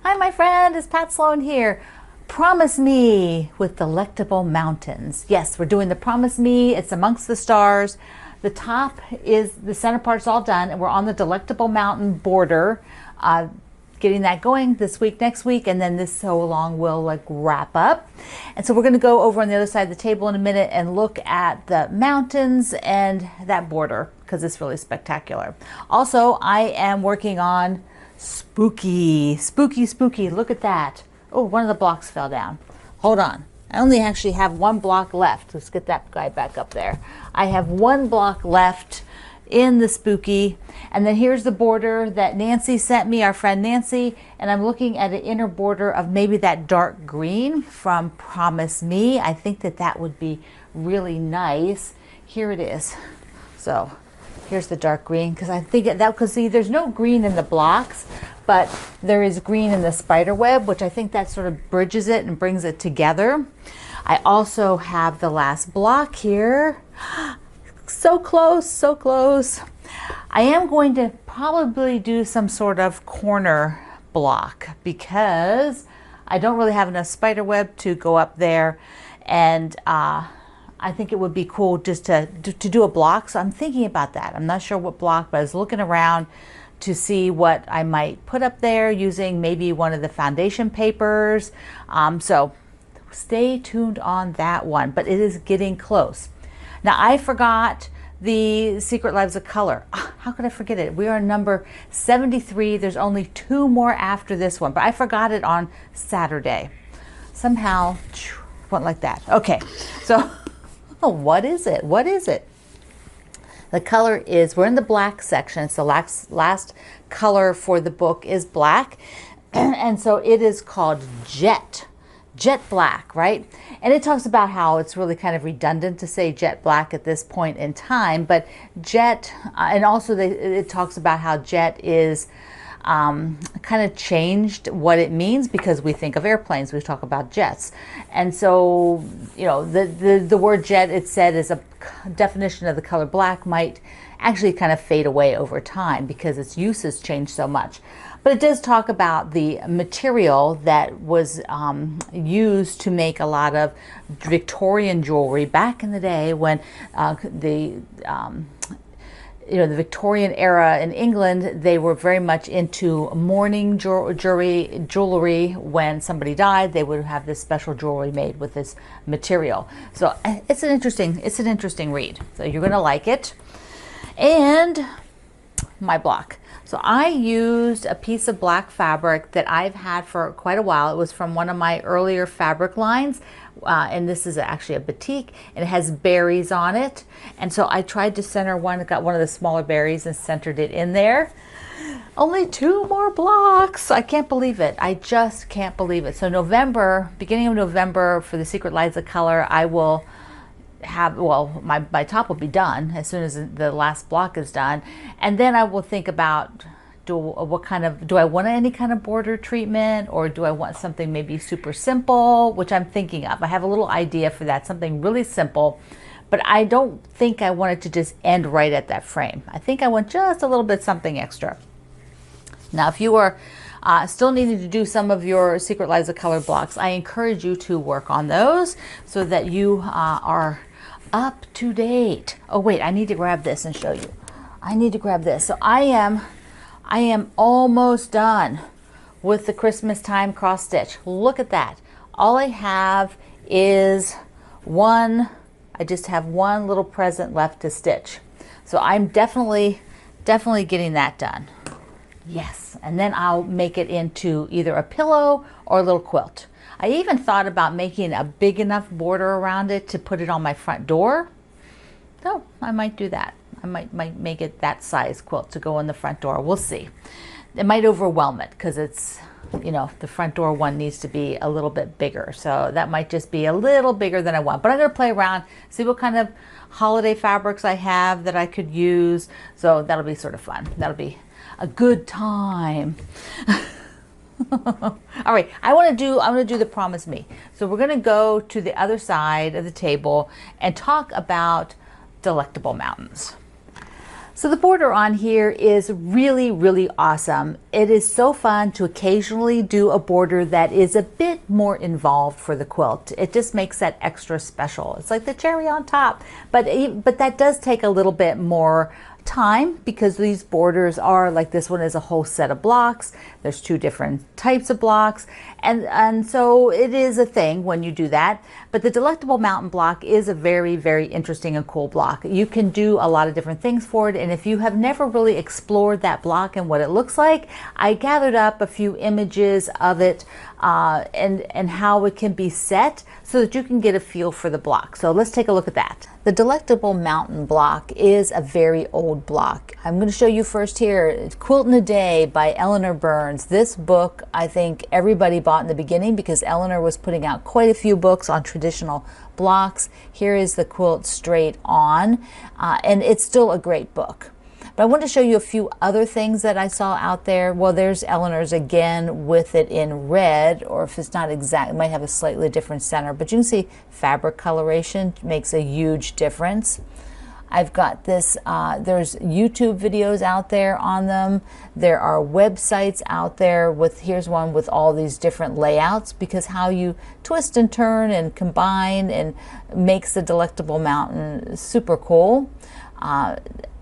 Hi, my friend, it's Pat Sloan here. Promise Me with Delectable Mountains. Yes, we're doing the Promise Me. It's amongst the stars. The top is, the center part's all done, and we're on the Delectable Mountain border. Getting that going this week, next week, and then this sew along will like wrap up. And so we're going to go over on the other side of the table in a minute and look at the mountains and that border because it's really spectacular. Also, I am working on spooky. Look at that. Oh, one of the blocks fell down. Hold on. I only actually have one block left. Let's get that guy back up there. I have one block left in the spooky, and then here's the border that Nancy sent me, our friend Nancy, and I'm looking at an inner border of maybe that dark green from Promise Me. I think that that would be really nice. Here it is. So here's the dark green, because I think that, because see, there's no green in the blocks, but there is green in the spider web, which I think that sort of bridges it and brings it together. I also have the last block here. So close, so close. I am going to probably do some sort of corner block because I don't really have enough spider web to go up there, and I think it would be cool just to do a block. So I'm thinking about that. I'm not sure what block, but I was looking around to see what I might put up there using maybe one of the foundation papers. So stay tuned on that one, but it is getting close. Now, I forgot the Secret Lives of Color. How could I forget it? We are number 73. There's only 2 more after this one, but I forgot it on Saturday. Somehow, went like that. Okay, so what is it? What is it? The color is, we're in the black section. So last color for the book is black. And so it is called Jet Black, right? And it talks about how it's really kind of redundant to say jet black at this point in time, but jet, and also it talks about how jet is kind of changed what it means because we think of airplanes, we talk about jets. And so, you know, the word jet, it said, is a definition of the color black, might actually kind of fade away over time because its use has changed so much. But it does talk about the material that was used to make a lot of Victorian jewelry back in the day when the Victorian era in England, they were very much into mourning jewelry. When somebody died, they would have this special jewelry made with this material. So it's an interesting read. So you're going to like it. And my block. So I used a piece of black fabric that I've had for quite a while. It was from one of my earlier fabric lines. And this is actually a batik, and it has berries on it. And so I tried to center one, got one of the smaller berries and centered it in there. Only 2 more blocks. I can't believe it. I just can't believe it. So November, beginning of November, for the Secret Lives of Color, I will have, well, my top will be done as soon as the last block is done, and then I will think about do I want any kind of border treatment, or do I want something maybe super simple, which I'm thinking of. I have a little idea for that, something really simple, but I don't think I want it to just end right at that frame. I think I want just a little bit something extra. Now, if you are still needing to do some of your Secret Lives of Color blocks, I encourage you to work on those so that you are up to date. Oh wait, I need to grab this and show you. I need to grab this. So I am almost done with the Christmas time cross stitch. Look at that. All I have is I just have one little present left to stitch. So I'm definitely getting that done. Yes, and then I'll make it into either a pillow or a little quilt. I even thought about making a big enough border around it to put it on my front door. So I might do that. I might make it that size quilt to go on the front door. We'll see. It might overwhelm it because it's, you know, the front door one needs to be a little bit bigger. So that might just be a little bigger than I want. But I'm going to play around, see what kind of holiday fabrics I have that I could use. So that'll be sort of fun. That'll be a good time. All right, I'm going to do the Promise Me. So we're going to go to the other side of the table and talk about Delectable Mountains. So the border on here is really, really awesome. It is so fun to occasionally do a border that is a bit more involved for the quilt. It just makes that extra special. It's like the cherry on top, but that does take a little bit more time because these borders are like this one is a whole set of blocks. There's two different types of blocks, and so it is a thing when you do that. But the Delectable Mountain block is a very, very interesting and cool block. You can do a lot of different things for it, and if you have never really explored that block and what it looks like, I gathered up a few images of it and how it can be set so that you can get a feel for the block. So let's take a look at that. The Delectable Mountain block is a very old block. I'm going to show you first here, Quilt in a Day by Eleanor Burns. This book I think everybody bought in the beginning because Eleanor was putting out quite a few books on traditional blocks. Here is the quilt straight on, and it's still a great book. But I want to show you a few other things that I saw out there. Well, there's Eleanor's again with it in red, or if it's not exact, it might have a slightly different center. But you can see fabric coloration makes a huge difference. I've got this, there's YouTube videos out there on them. There are websites out there with, here's one with all these different layouts, because how you twist and turn and combine and makes the Delectable Mountain super cool.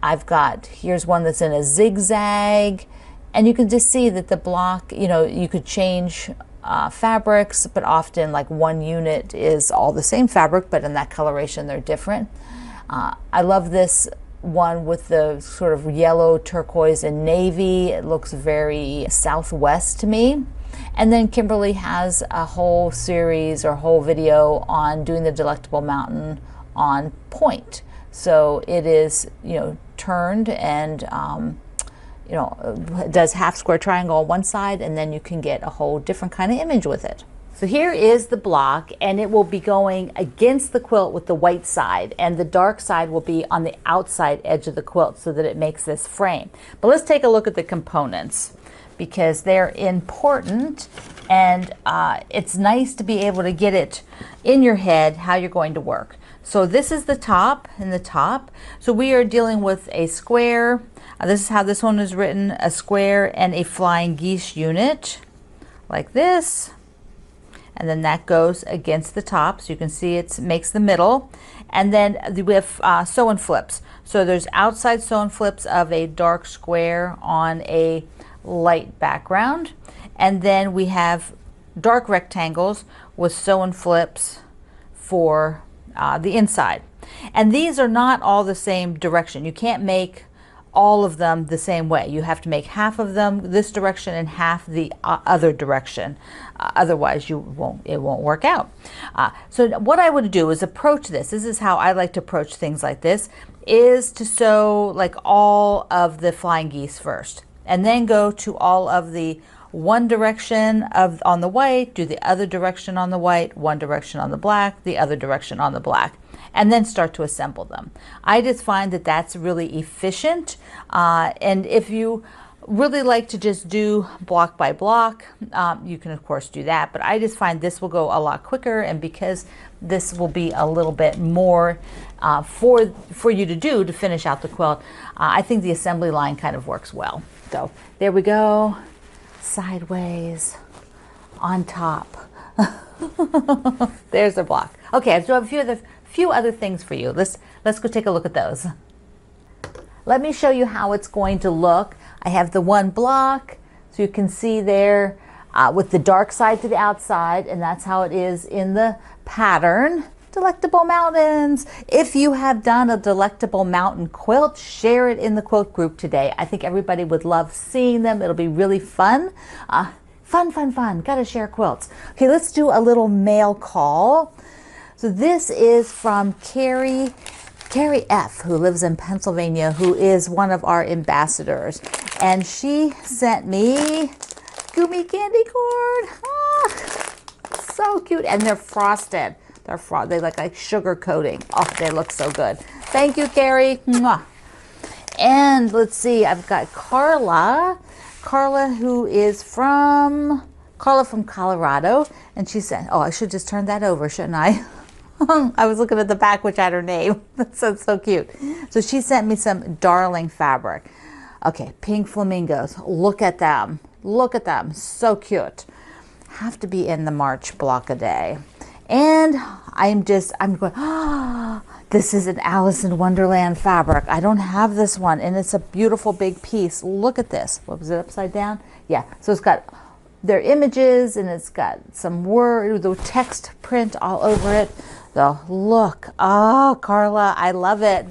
I've got, here's one that's in a zigzag, and you can just see that the block, you know, you could change fabrics, but often like one unit is all the same fabric, but in that coloration they're different. I love this one with the sort of yellow, turquoise, and navy. It looks very Southwest to me. And then Kimberly has a whole series or whole video on doing the Delectable Mountain on point. So it is, you know, turned and, you know, it does half square triangle on one side, and then you can get a whole different kind of image with it. So here is the block, and it will be going against the quilt with the white side, and the dark side will be on the outside edge of the quilt so that it makes this frame. But let's take a look at the components because they're important, and it's nice to be able to get it in your head how you're going to work. So this is the top and the top. So we are dealing with a square. This is how this one is written, a square and a flying geese unit like this. And then that goes against the top. So you can see it makes the middle. And then we have sew and flips. So there's outside sew and flips of a dark square on a light background. And then we have dark rectangles with sew and flips for the inside. And these are not all the same direction. You can't make all of them the same way. You have to make half of them this direction and half the other direction. Otherwise it won't work out. So what I would do is approach this. This is how I like to approach things like this, is to sew like all of the flying geese first, and then go to all of the one direction on the white, do the other direction on the white, one direction on the black, the other direction on the black, and then start to assemble them. I just find that that's really efficient, and if you really like to just do block by block, you can of course do that, but I just find this will go a lot quicker, and because this will be a little bit more for you to do to finish out the quilt, I think the assembly line kind of works well. So there we go. Sideways, on top. There's the block. Okay, I have a few other things for you. Let's go take a look at those. Let me show you how it's going to look. I have the one block, so you can see there with the dark side to the outside, and that's how it is in the pattern. Delectable Mountains. If you have done a Delectable Mountain quilt, share it in the quilt group today. I think everybody would love seeing them. It'll be really fun. Fun. Gotta share quilts. Okay, let's do a little mail call. So this is from Carrie F., who lives in Pennsylvania, who is one of our ambassadors. And she sent me Gummy candy corn. So cute. And they're frosted. They look like sugar coating. Oh, they look so good. Thank you, Carrie. Mwah. And let's see, I've got Carla, who is from Colorado, and she said, oh, I should just turn that over, shouldn't I? I was looking at the back, which had her name. That's so cute. So she sent me some darling fabric. Okay, pink flamingos. Look at them. Look at them. So cute. Have to be in the March block a day. And I'm going, this is an Alice in Wonderland fabric. I don't have this one, and it's a beautiful big piece. Look at this. What was it, upside down? Yeah, so it's got their images, and it's got some word, the text print all over it. So look, oh, Carla, I love it.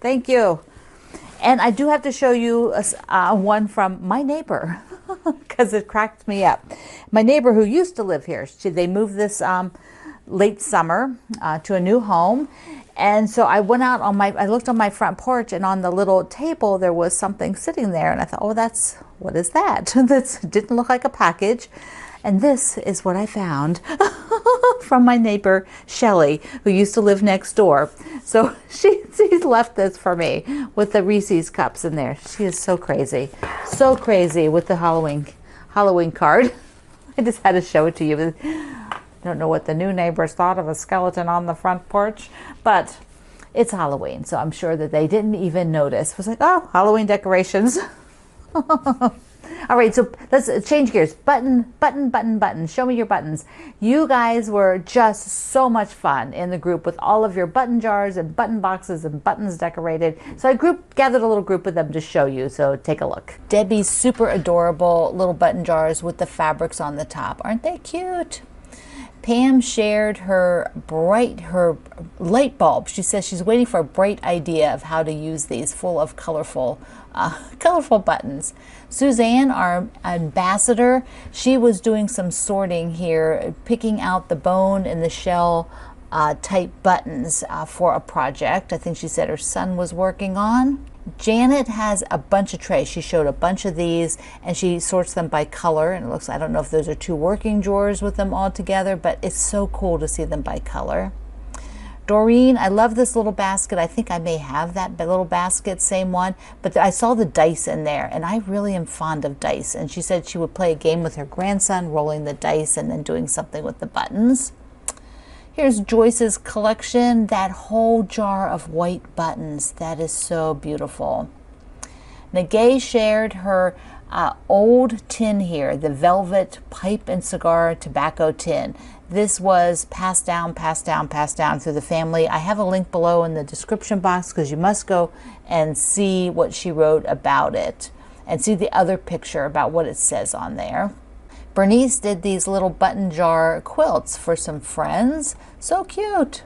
Thank you. And I do have to show you one from my neighbor because it cracked me up. My neighbor who used to live here, they moved this late summer to a new home. And so I went out I looked on my front porch, and on the little table there was something sitting there, and I thought, oh, what is that? That didn't look like a package. And this is what I found from my neighbor, Shelly, who used to live next door. So she's left this for me with the Reese's cups in there. She is so crazy with the Halloween card. I just had to show it to you. Don't know what the new neighbors thought of a skeleton on the front porch, but it's Halloween, so I'm sure that they didn't even notice. It was like, oh, Halloween decorations. All right, so let's change gears. Button. Show me your buttons. You guys were just so much fun in the group with all of your button jars and button boxes and buttons decorated. So I gathered a little group of them to show you, so take a look. Debbie's super adorable little button jars with the fabrics on the top. Aren't they cute? Pam shared her light bulb. She says she's waiting for a bright idea of how to use these, full of colorful buttons. Suzanne, our ambassador, she was doing some sorting here, picking out the bone and the shell type buttons for a project I think she said her son was working on. Janet has a bunch of trays. She showed a bunch of these, and she sorts them by color, and it looks, I don't know if those are two working drawers with them all together, but it's so cool to see them by color. Doreen, I love this little basket. I think I may have that little basket, same one, but I saw the dice in there, and I really am fond of dice, and she said she would play a game with her grandson, rolling the dice and then doing something with the buttons. Here's Joyce's collection, that whole jar of white buttons. That is so beautiful. Nagay shared her old tin here, the velvet pipe and cigar tobacco tin. This was passed down through the family. I have a link below in the description box because you must go and see what she wrote about it and see the other picture about what it says on there. Bernice did these little button jar quilts for some friends. So cute.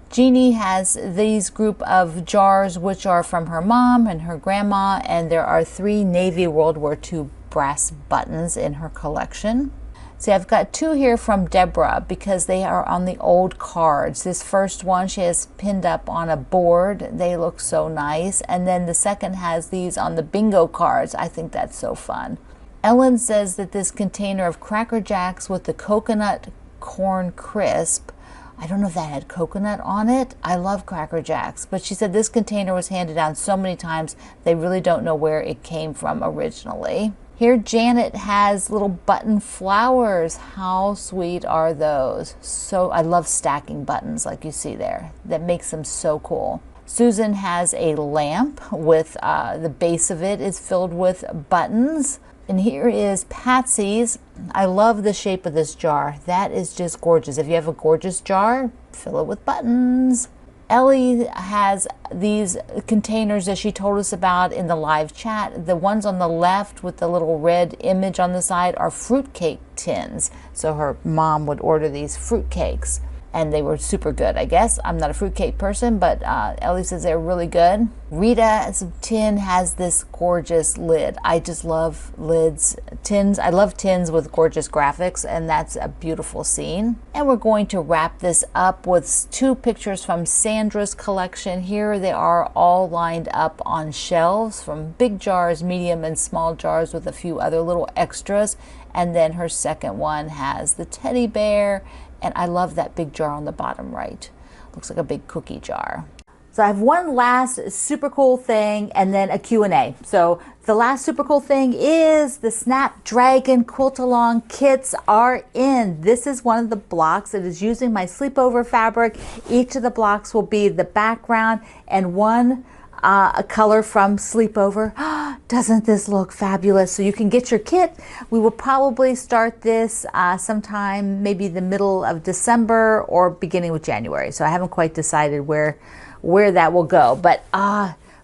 Jeannie has these group of jars which are from her mom and her grandma, and there are 3 Navy World War II brass buttons in her collection. See, I've got 2 here from Deborah because they are on the old cards. This first one she has pinned up on a board. They look so nice. And then the second has these on the bingo cards. I think that's so fun. Ellen says that this container of Cracker Jacks with the coconut corn crisp, I don't know if that had coconut on it. I love Cracker Jacks, but she said this container was handed down so many times they really don't know where it came from originally. Here Janet has little button flowers. How sweet are those? So I love stacking buttons like you see there. That makes them so cool. Susan has a lamp with the base of it is filled with buttons. And here is Patsy's. I love the shape of this jar. That is just gorgeous. If you have a gorgeous jar, fill it with buttons. Ellie has these containers that she told us about in the live chat. The ones on the left with the little red image on the side are fruitcake tins. So her mom would order these fruitcakes, and they were super good, I guess. I'm not a fruitcake person, but Ellie says they're really good. Rita's tin has this gorgeous lid. I just love lids, tins. I love tins with gorgeous graphics, and that's a beautiful scene. And we're going to wrap this up with 2 pictures from Sandra's collection. Here they are all lined up on shelves from big jars, medium, and small jars with a few other little extras. And then her second one has the teddy bear. And I love that big jar on the bottom right. Looks like a big cookie jar. So I have one last super cool thing and then a Q&A. So the last super cool thing is the Snapdragon quilt along kits are in. This is one of the blocks. It is using my Sleepover fabric. Each of the blocks will be the background and one a color from Sleepover. Doesn't this look fabulous? So you can get your kit. We will probably start this sometime maybe the middle of December or beginning with January. So I haven't quite decided where that will go, but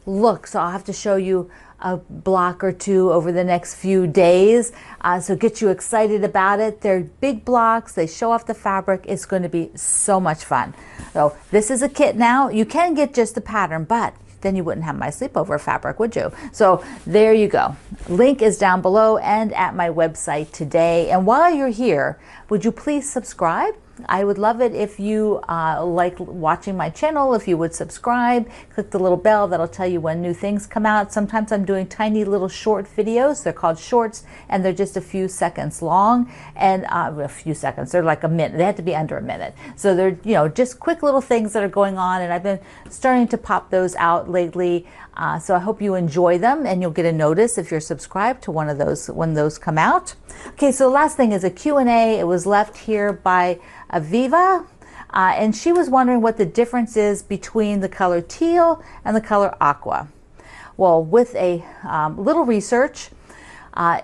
look, so I'll have to show you a block or two over the next few days, so get you excited about it. They're big blocks, they show off the fabric. It's going to be so much fun. So this is a kit now. You can get just the pattern, but then you wouldn't have my Sleepover fabric, would you? So there you go. Link is down below and at my website today. And while you're here, would you please subscribe? I would love it if you like watching my channel, if you would subscribe, click the little bell that'll tell you when new things come out. Sometimes I'm doing tiny little short videos. They're called shorts and they're just a few seconds long, and a few seconds, they're like a minute. They have to be under a minute. So they're, you know, just quick little things that are going on, and I've been starting to pop those out lately. So I hope you enjoy them and you'll get a notice if you're subscribed to one of those when those come out. Okay, so the last thing is a Q&A. It was left here by Aviva, and she was wondering what the difference is between the color teal and the color aqua. Well, with a little research,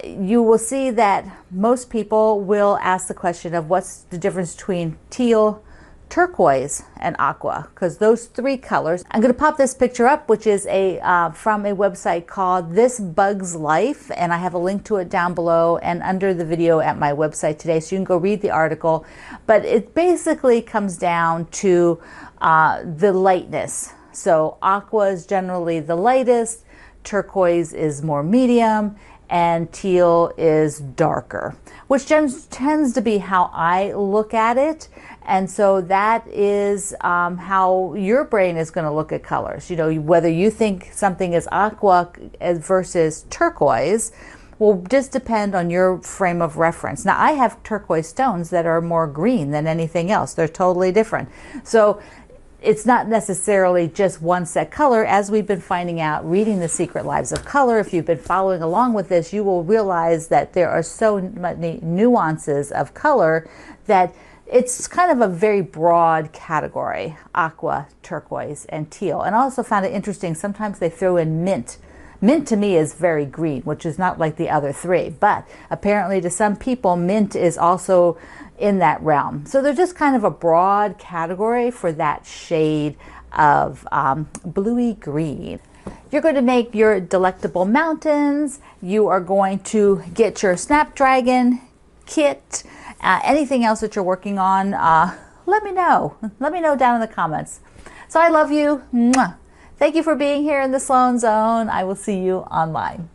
you will see that most people will ask the question of what's the difference between teal, turquoise, and aqua, because those three colors. I'm going to pop this picture up, which is from a website called This Bug's Life, and I have a link to it down below and under the video at my website today, so you can go read the article. But it basically comes down to the lightness. So aqua is generally the lightest, turquoise is more medium, and teal is darker, which tends to be how I look at it. And so that is how your brain is going to look at colors. You know, whether you think something is aqua versus turquoise will just depend on your frame of reference. Now, I have turquoise stones that are more green than anything else. They're totally different. So it's not necessarily just one set color. As we've been finding out, reading The Secret Lives of Color, if you've been following along with this, you will realize that there are so many nuances of color that it's kind of a very broad category: aqua, turquoise, and teal. And I also found it interesting, sometimes they throw in mint. Mint to me is very green, which is not like the other three, but apparently to some people, mint is also in that realm. So they're just kind of a broad category for that shade of bluey green. You're going to make your Delectable Mountains. You are going to get your Snapdragon kit. Anything else that you're working on, let me know. Let me know down in the comments. So I love you. Mwah. Thank you for being here in the Sloan Zone. I will see you online.